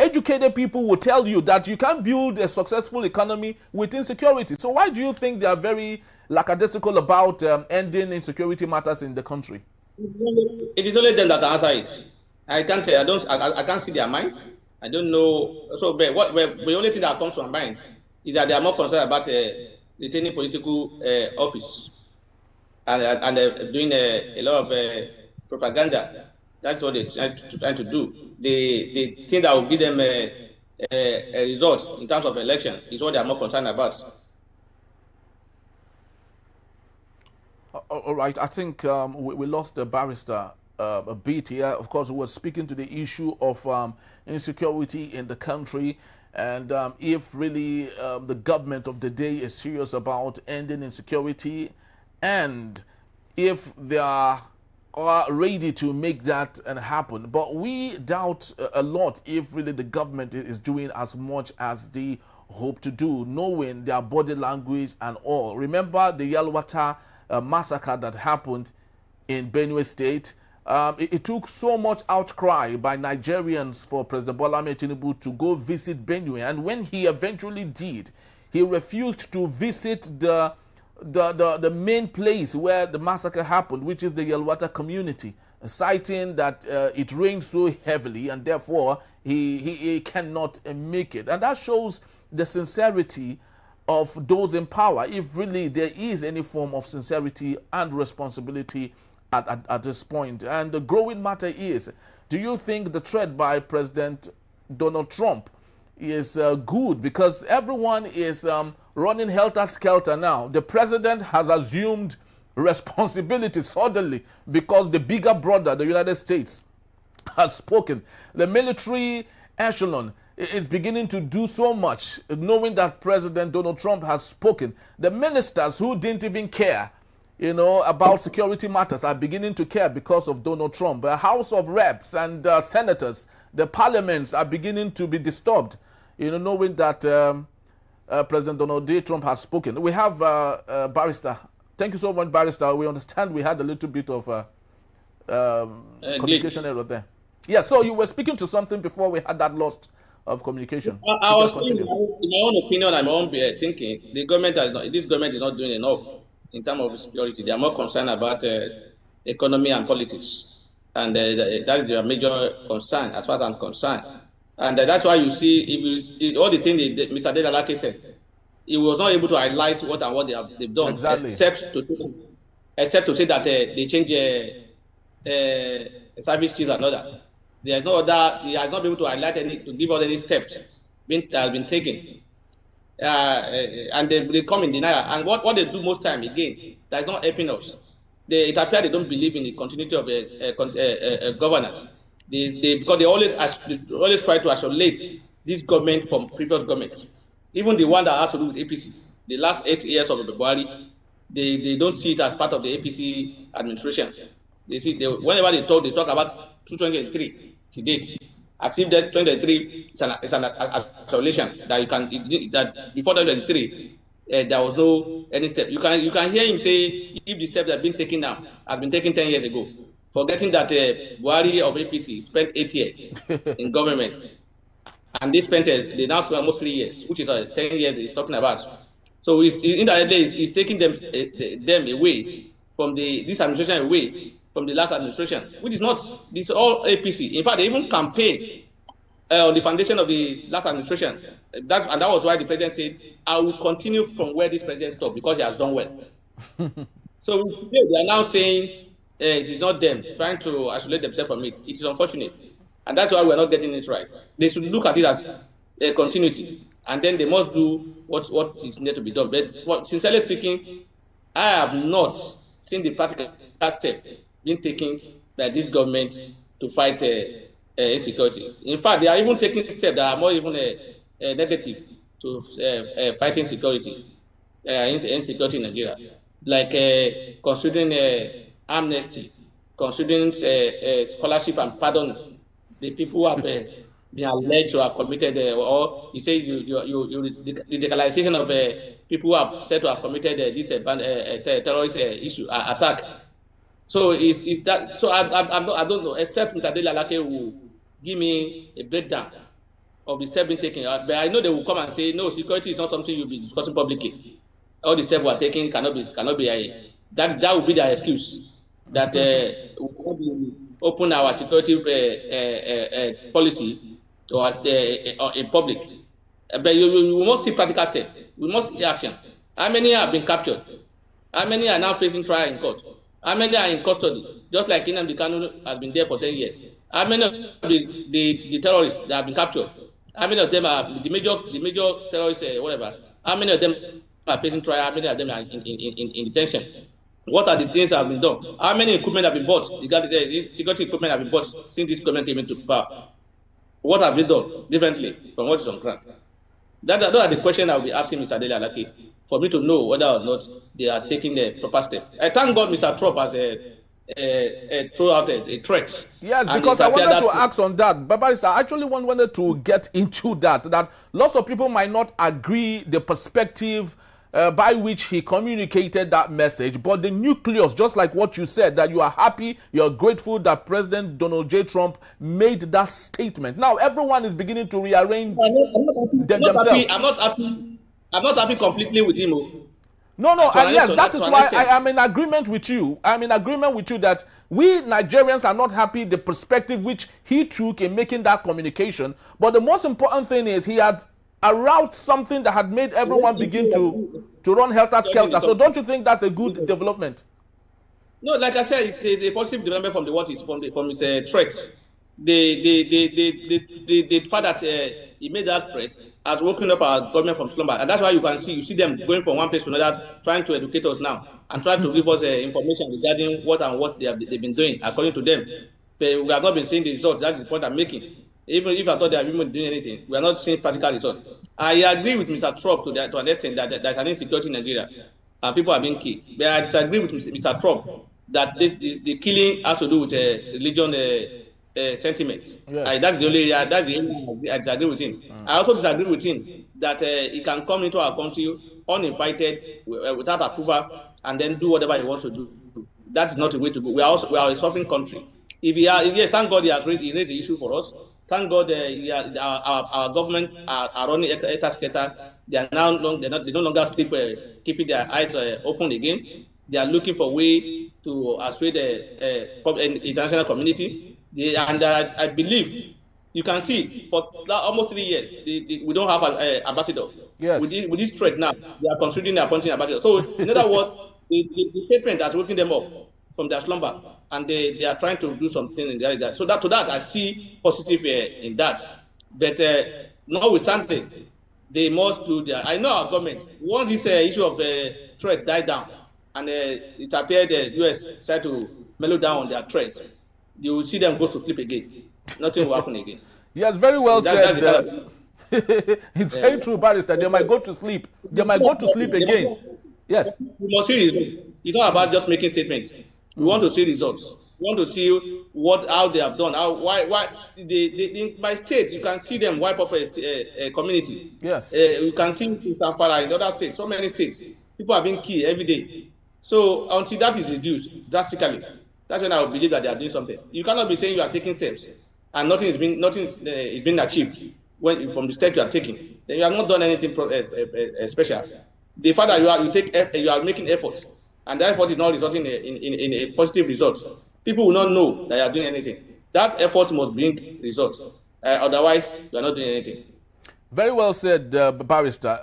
educated people will tell you that you can't build a successful economy with insecurity. So why do you think they are very lackadaisical about ending insecurity matters in the country? It is only them that answer it. I can't I can't see their mind. I don't know. So the only thing that comes to my mind is that they are more concerned about retaining political office and doing a lot of propaganda. That's what they're trying to do. The thing that will give them a result in terms of election is what they are more concerned about. All right, I think we lost the barrister a bit here. Of course, we were speaking to the issue of insecurity in the country, and if really the government of the day is serious about ending insecurity, and if they are ready to make that happen. But we doubt a lot if really the government is doing as much as they hope to do, knowing their body language and all. Remember the Yelwata massacre that happened in Benue State? It took so much outcry by Nigerians for President Bola Ahmed Tinubu to go visit Benue, and when he eventually did, he refused to visit the main place where the massacre happened, which is the Yelwata community, citing that it rained so heavily and therefore he cannot make it. And that shows the sincerity of those in power, if really there is any form of sincerity and responsibility at this point. And the growing matter is, do you think the threat by President Donald Trump is good? Because everyone is running helter-skelter now. The president has assumed responsibility suddenly because the bigger brother, the United States, has spoken. The military echelon is beginning to do so much, knowing that President Donald Trump has spoken. The ministers who didn't even care, about security matters are beginning to care because of Donald Trump. The House of Reps and senators, the parliaments are beginning to be disturbed, knowing that President Donald J. Trump has spoken. We have Barrister. Thank you so much, Barrister. We understand we had a little bit of communication error there. Yeah, so you were speaking to something before we had that loss of communication. I was saying, in my own opinion and my own thinking, this government is not doing enough in terms of security. They are more concerned about economy and politics, and that is their major concern as far as I'm concerned. And that's why you see, if you did all the things Mr. Dele Alake said, he was not able to highlight what they've done, exactly. except to say that they change service chief and other. There's no other. He has not been able to highlight to give out any steps that have been taken, and they come in denial. And what they do most time again, that's not helping us. It appears they don't believe in the continuity of governance. Because they always try to isolate this government from previous governments, even the one that has to do with APC. The last 8 years of the Buhari, they don't see it as part of the APC administration. They see whenever they talk about 2023 to date, as if that 2023 is an isolation that before 2023 there was no any step. You can hear him say if the steps that have been taken now has been taken 10 years ago. Forgetting that Buhari of APC spent 8 years in government, and they now spend almost 3 years, which is 10 years he's talking about. So indirectly he's taking them away from this administration, away from the last administration, which is not. This is all APC. In fact, they even campaigned on the foundation of the last administration. That was why the president said, "I will continue from where this president stopped because he has done well." So they are now saying. It is not them trying to isolate themselves from it. It is unfortunate. And that's why we're not getting it right. They should look at it as a continuity. And then they must do what is needed to be done. But sincerely speaking, I have not seen the practical step being taken by this government to fight insecurity. In fact, they are even taking steps that are more even negative to fighting insecurity in Nigeria. Like considering amnesty, considering scholarship and pardon the people who have been alleged to have committed, or you say the legalization of people who have said to have committed this terrorist attack. So is that? So I don't know. Except Mr. Dele Alake will give me a breakdown of the steps being taken. But I know they will come and say no, security is not something you'll be discussing publicly. All the steps we are taking cannot be that will be their excuse. That we open our security policy in public. But we must see practical steps. We must see action. How many have been captured? How many are now facing trial in court? How many are in custody? Just like Nnamdi Kanu has been there for 10 years. How many of the terrorists that have been captured? How many of them are the major terrorists, whatever? How many of them are facing trial? How many of them are in detention? What are the things that have been done? How many equipment have been bought? The security equipment have been bought since this government came into power. What have been done differently from what is on ground? Those are the questions I will be asking Mr. Dele Alake for me to know whether or not they are taking the proper steps. I thank God Mr. Trump has throw out a threat. Yes, because I wanted to ask on that. But I actually wanted to get into that lots of people might not agree the perspective by which he communicated that message, but the nucleus, just like what you said, that you are happy, you're grateful that President Donald J. Trump made that statement. Now everyone is beginning to rearrange themselves. I'm not happy completely with him. No, and yes, that is why I am in agreement with you. I'm in agreement with you that we Nigerians are not happy the perspective which he took in making that communication. But the most important thing is he had aroused something that had made everyone begin to run helter-skelter. So don't you think that's a good development? No, like I said, it is a positive development from his threats. The fact that he made that threat has woken up our government from slumber, and that's why you see them going from one place to another, trying to educate us now and trying to give us information regarding what they've been doing according to them. But we have not been seeing the results. That's the point I'm making. Even if I thought they have been doing anything, we are not seeing practical results. I agree with Mr. Trump to understand that there's an insecurity in Nigeria and people are being killed. But I disagree with Mr. Trump that the killing has to do with religion sentiments. Yes. That's the only I disagree with him. I also disagree with him that he can come into our country uninvited, without approval, and then do whatever he wants to do. That is not the way to go. We are a sovereign country. Yes, thank God he raised the issue for us. Thank God our government are running helter-skelter. They no longer sleep, keeping their eyes open again. They are looking for a way to assuage the international community. I believe you can see for almost 3 years we don't have an ambassador. Yes. With this threat now, they are considering appointing ambassador. So in other words, the statement has woken them up from their slumber, and they are trying to do something in that. So to that I see positive in that. But notwithstanding, they must do their. I know our government, once this issue of threat died down, and it appeared the US started to mellow down on their threats, you will see them go to sleep again. Nothing will happen again. Yes, very well said. It's very true, Barrister. They might go to sleep. They might go to sleep again. Yes. We must see results. It's not about just making statements. We want to see results. We want to see how they have done. By states, you can see them wipe up a community. Yes. You can see in Zamfara, in other states, so many states, people are being killed every day. So until that is reduced drastically, that's when I will believe that they are doing something. You cannot be saying you are taking steps and nothing is being achieved from the steps you are taking. Then you have not done anything special. The fact that you are making efforts, and that effort is not resulting in a positive result, people will not know that you are doing anything. That effort must bring results. Otherwise, you are not doing anything. Very well said, Barrister.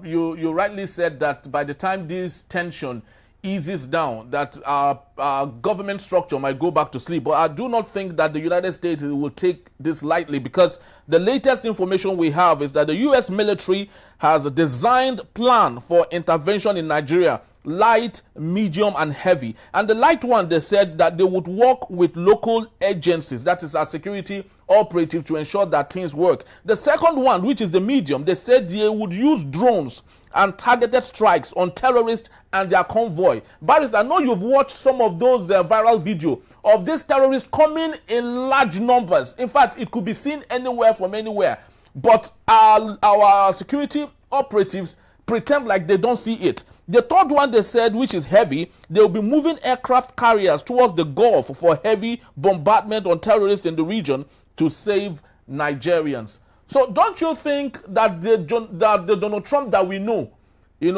You rightly said that by the time this tension eases down, that our government structure might go back to sleep. But I do not think that the United States will take this lightly, because the latest information we have is that the U.S. military has a designed plan for intervention in Nigeria, light, medium, and heavy. And the light one, they said that they would work with local agencies, that is our security operative, to ensure that things work. The second one, which is the medium, they said they would use drones and targeted strikes on terrorists and their convoy. Barrister, I know you've watched some of those viral video of these terrorists coming in large numbers. In fact, it could be seen anywhere from anywhere. But our security operatives pretend like they don't see it. The third one, they said, which is heavy, they will be moving aircraft carriers towards the Gulf for heavy bombardment on terrorists in the region to save Nigerians. So don't you think that the Donald Trump that we know,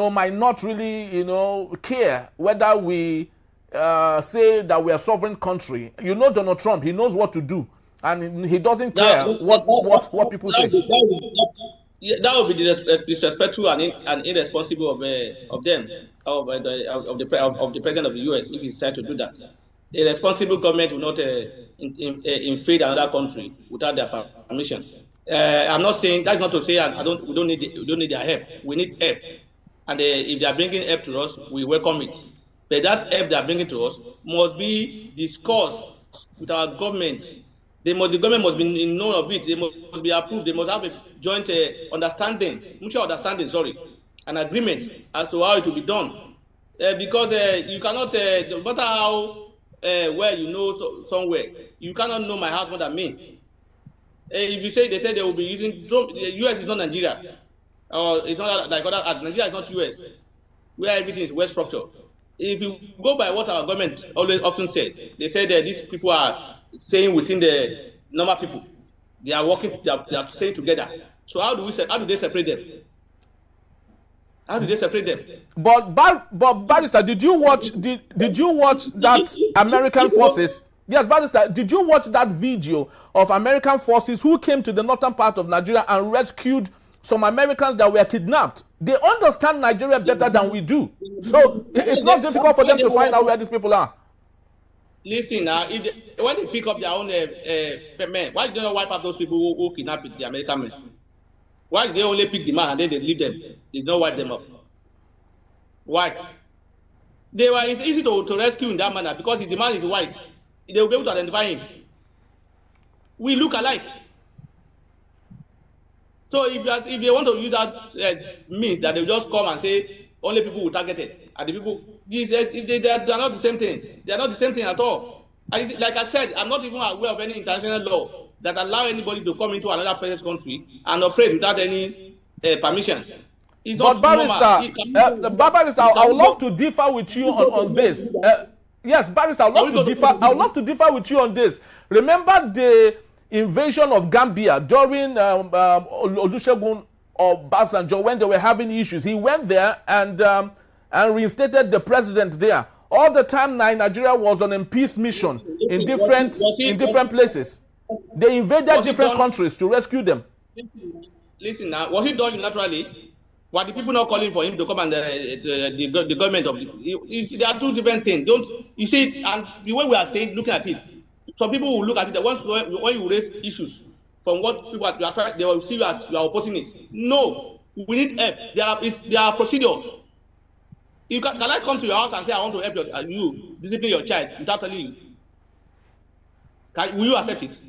might not really, care whether we say that we are a sovereign country? Donald Trump, he knows what to do, and he doesn't care what people say. That would be disrespectful and irresponsible of the president of the U.S. if he's trying to do that. A responsible government will not invade another country without their permission. I'm not saying that's not to say we don't need their help. We need help, and if they are bringing help to us, we welcome it. But that help they are bringing to us must be discussed with our government. The government must be in know of it. They must be approved. They must have a joint understanding, mutual understanding, an agreement as to how it will be done. Because you cannot, no matter how well you know somewhere, you cannot know my house more than me. If you say, they say they will be using drone, the US is not Nigeria, or it's not like other, Nigeria is not US, where everything is well structured. If you go by what our government often said, they say that these people are staying within the normal people. They are working, they are staying together. So how do they separate them? How do they separate them? But Barrister, did you watch that American forces? Yes, Barrister, did you watch that video of American forces who came to the northern part of Nigeria and rescued some Americans that were kidnapped? They understand Nigeria better than we do. So it's not difficult for them to find out where these people are. Listen now, when they pick up their own men, why do they not wipe up those people who kidnapped the American men? Why do they only pick the man and then they leave them? They don't wipe them up. Why? It's easy to rescue in that manner because if the man is white, they will be able to identify him. We look alike. So if they want to use that means that they just come and say only people who targeted and the people, they are not the same thing. They are not the same thing at all. And like I said, I'm not even aware of any international law that allow anybody to come into another person's country and operate without any permission. It's but Barrister, Barrister, I would love to differ with you on this. Yes, Barrister, I would love to differ with you on this. Remember the invasion of Gambia during Olusegun Obasanjo when they were having issues. He went there and reinstated the president there. All the time Nigeria was on a peace mission in different places. They invaded different countries to rescue them. Listen now, was it done unilaterally? Were the people not calling for him to come and the government of there are two different things. Don't you see? And the way we are saying, looking at it, some people will look at it that when you raise issues from what people are trying, they will see you as you are opposing it. No, we need help. There are procedures. Can I come to your house and say I want to help you discipline your child without telling you? Will you accept it?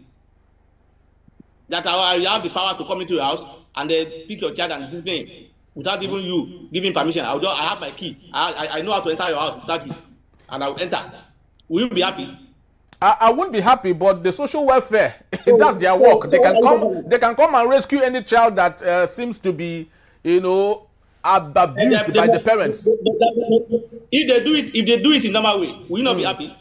That I have the power to come into your house and then pick your child and discipline him without even you giving permission. I have my key. I know how to enter your house without you, and I will enter. Will you be happy? I wouldn't be happy, but the social welfare, that's their work. They can come and rescue any child that seems to be, abused by the parents. If they do it in normal way, will you not be happy?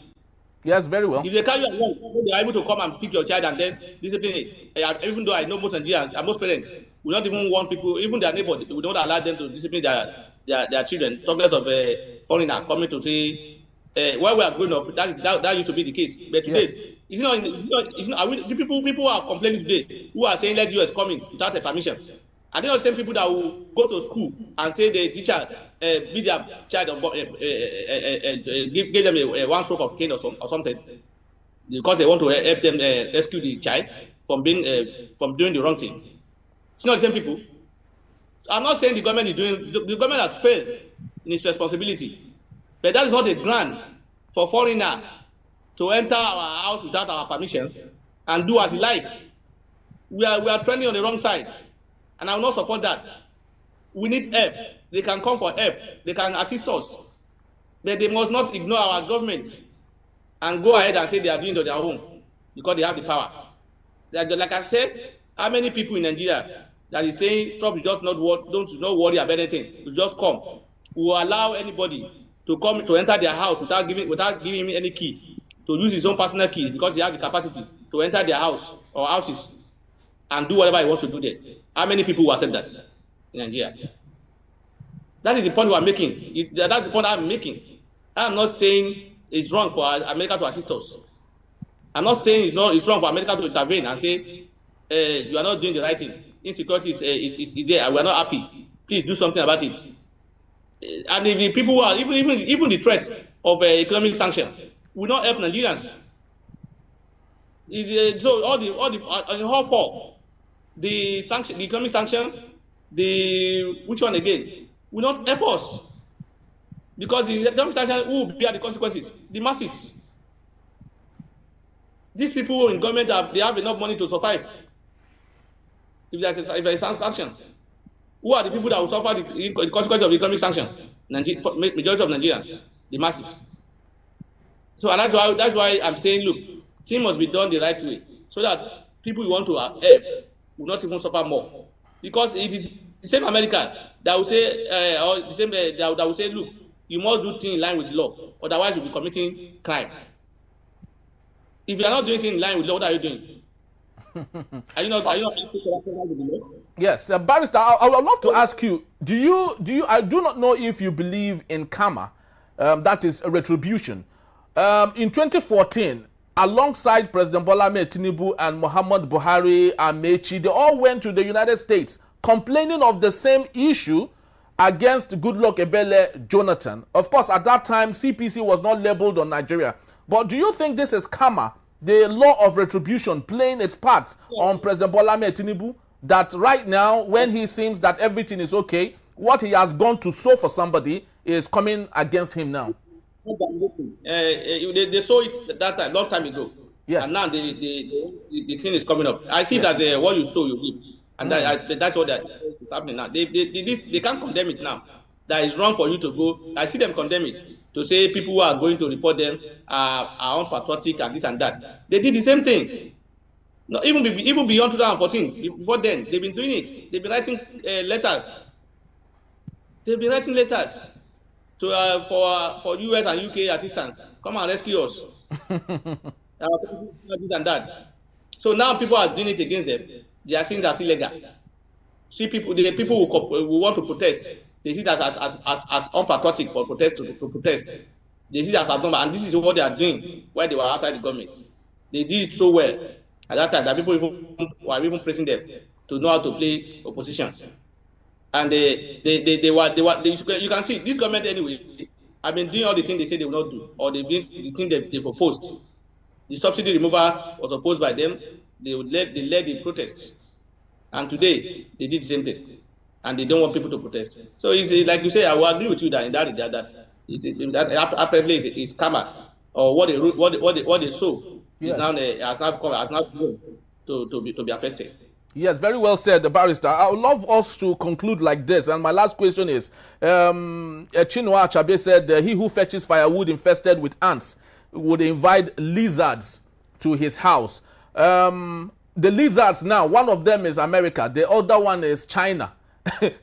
Yes, very well. If they carry you along, they are able to come and pick your child and then discipline it. Even though I know most Nigerians and most parents will not even want people, even their neighbors, we don't allow them to discipline their children. Talk less of a foreigner coming to say, while we are growing up, that used to be the case. But today, yes. People are complaining today who are saying let US come in without a permission. And they are the same people that will go to school and say the teacher beat their child give them one stroke of cane or something because they want to help them rescue the child from doing the wrong thing. It's not the same people. So I'm not saying the government is doing. The government has failed in its responsibility, but that is not a grant for foreigner to enter our house without our permission and do as he like. We are trending on the wrong side. And I will not support that. We need help. They can come for help. They can assist us. But they must not ignore our government and go ahead and say they are doing it on their own because they have the power. Like I said, how many people in Nigeria that is saying Trump is just not worry about anything. You just come. We will allow anybody to come to enter their house without giving him any key, to use his own personal key because he has the capacity to enter their house or houses and do whatever he wants to do there. How many people will accept that in Nigeria? That is the point we are making. That's the point I'm making. I'm not saying it's wrong for America to assist us. I'm not saying it's wrong for America to intervene and say you are not doing the right thing. Insecurity is there. We are not happy. Please do something about it. And if the people who are even the threat of economic sanction will not help Nigerians. So all four. The economic sanction, which one again, will not help us. Because the economic sanction, who will bear the consequences? The masses. These people in government, they have enough money to survive. If there's a sanction, who are the people that will suffer the consequence of the economic sanction? Majority of Nigerians, the masses. So, and that's why I'm saying, look, things must be done the right way, so that people who want to help will not even suffer more. Because it is the same America that will say, or the same that will say, look, you must do things in line with law, otherwise you'll be committing crime. If you are not doing things in line with law, what are you doing? Are you not with the law? Yes, Barrister, I would love to ask you, I do not know if you believe in karma, that is a retribution. In 2014, alongside President Bola Ahmed Tinubu and Muhammad Buhari and Mechi, they all went to the United States complaining of the same issue against Goodluck Ebele Jonathan. Of course, at that time, CPC was not labeled on Nigeria. But do you think this is karma, the law of retribution playing its part on President Bola Ahmed Tinubu, that right now, when he seems that everything is okay, what he has gone to sow for somebody is coming against him now? They saw it that time, long time ago. Yes. And now the thing is coming up. I see that what you sow, you reap. And that's what is happening now. They can't condemn it now. That is wrong for you to go. I see them condemn it, to say people who are going to report them are unpatriotic and this and that. They did the same thing. No, even beyond 2014, before then, they've been doing it. They've been writing letters. They've been writing letters to for US and UK assistance. Come and rescue us. This and that. So now people are doing it against them. They are saying that's illegal. See, the people who want to protest, they see that as unpatriotic for protest to protest. They see that as abnormal, and this is what they are doing while they were outside the government. They did it so well at that time that people were even praising them to know how to play opposition. And they were you can see this government anyway. I've been doing all the things they say they will not do, or they've been the thing they've opposed. The subsidy removal was opposed by them. They led the protests, and today they did the same thing, and they don't want people to protest. So it's like you say, I will agree with you that in that regard that apparently is karma, or what they sow. Yes. Has now grown to be affected. Yes, very well said, the Barrister. I would love us to conclude like this. And my last question is, Chinua Achebe said, he who fetches firewood infested with ants would invite lizards to his house. The lizards now, one of them is America. The other one is China.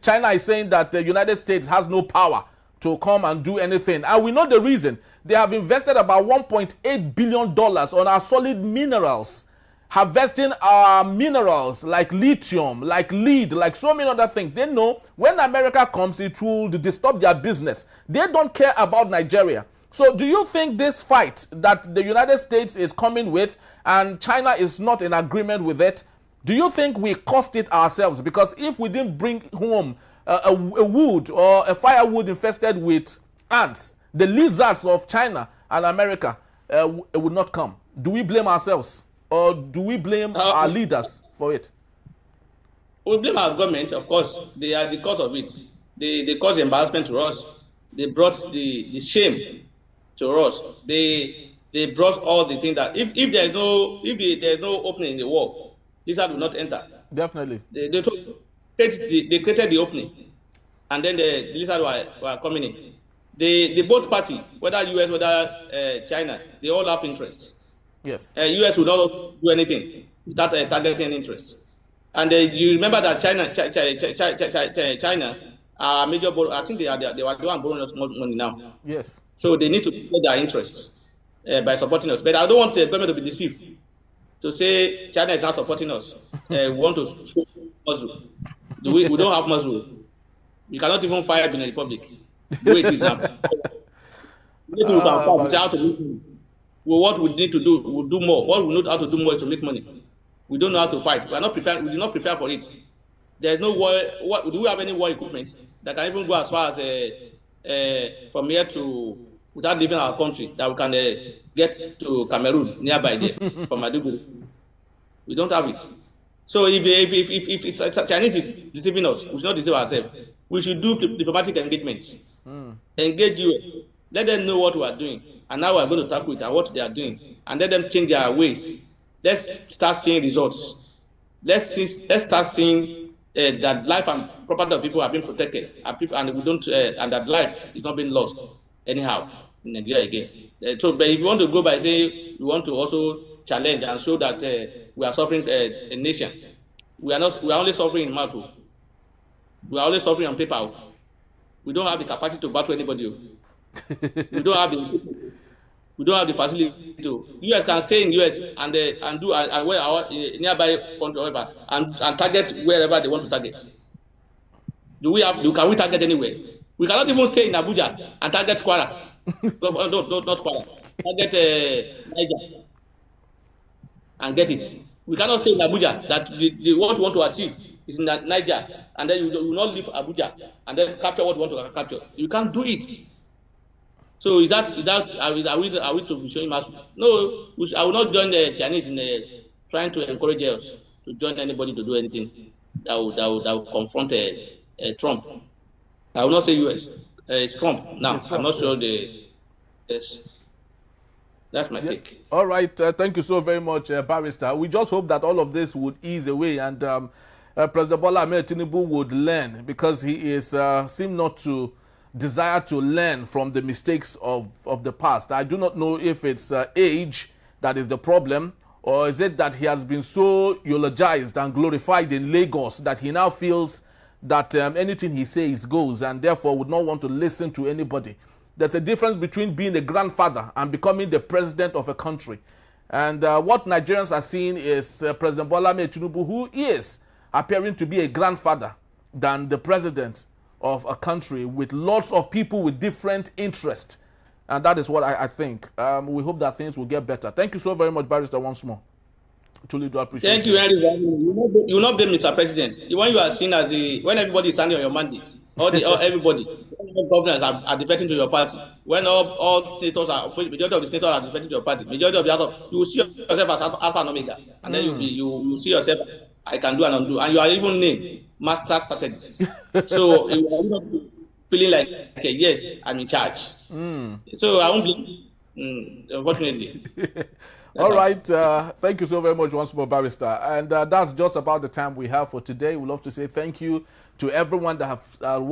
China is saying that the United States has no power to come and do anything. And we know the reason. They have invested about $1.8 billion on our solid minerals, harvesting our minerals like lithium, like lead, like so many other things. They know when America comes, it will disturb their business. They don't care about Nigeria. So do you think this fight that the United States is coming with and China is not in agreement with it, do you think we cost it ourselves? Because if we didn't bring home a wood or a firewood infested with ants, the lizards of China and America would not come. Do we blame ourselves, or do we blame our leaders for it? We blame our government, of course. They are the cause of it. They caused the embarrassment to us. They brought the shame to us. They brought all the things that if there's no opening in the wall, lizard will not enter. Definitely. They created the opening, and then the lizard were coming in. The both parties, whether US, whether China, they all have interest. Yes. US will not do anything without targeting interest. And you remember that China, major borrower. I think they were the one borrowing us more money now. Yes. So they need to protect their interests by supporting us. But I don't want the government to be deceived to say China is not supporting us. We want to show muscle. We don't have muscle. We cannot even fire Benin Republic. The way it is now. What we need to do, we'll do more. What we know how to do more is to make money. We don't know how to fight. We are not prepared. We did not prepare for it. There's no war. Do we have any war equipment that can even go as far as from here to without leaving our country, that we can get to Cameroon nearby there from Maiduguri? We don't have it. So if Chinese is deceiving us, we should not deceive ourselves. We should do diplomatic engagement. Engage US. Let them know what we are doing and how we are going to tackle it and what they are doing, and let them change their ways. Let's start seeing results. Let's start seeing that life and property of people are being protected, and we don't, and that life is not being lost anyhow in Nigeria again. So, but if you want to go by saying you want to also challenge and show that we are suffering a nation, we are not. We are only suffering in mouth. We are only suffering on paper. We don't have the capacity to battle anybody. We don't have the facility to. US can stay in US and do and where our nearby country, whatever, and target wherever they want to target. Can we target anywhere? We cannot even stay in Abuja and target Kwara. not Kwara. Target Niger and get it. We cannot stay in Abuja. That what we want to achieve is in Niger, and then you will not leave Abuja and then capture what you want to capture. You can't do it. So are we to be showing us? No, I will not join the Chinese in trying to encourage us to join anybody to do anything that will confront Trump. I will not say US. It's Trump now. It's Trump, I'm not sure yes. That's my take. All right. Thank you so very much, Barrister. We just hope that all of this would ease away and President Bola Ahmed Tinubu would learn, because he is seem not to desire to learn from the mistakes of the past. I do not know if it's age that is the problem, or is it that he has been so eulogized and glorified in Lagos that he now feels that anything he says goes, and therefore would not want to listen to anybody. There's a difference between being a grandfather and becoming the president of a country. And what Nigerians are seeing is President Bola Ahmed Tinubu, who is appearing to be a grandfather than the president of a country with lots of people with different interests. And that is what I think. We hope that things will get better. Thank you so very much, Barrister, once more. Truly do appreciate it. Thank you, Henry. You will not blame Mr. President. When you are seen as when everybody is standing on your mandate, or everybody, all governors are defecting to your party. When all senators majority of the senators are defecting to your party, majority of the House, you will see yourself as Alpha and Omega, and then you see yourself, I can do and undo, and you are even named master strategist. So you are not feeling like, okay, yes, I'm in charge. So I won't blame, unfortunately. All right. Thank you so very much once more, Barrister. And that's just about the time we have for today. We'd love to say thank you to everyone that have watched.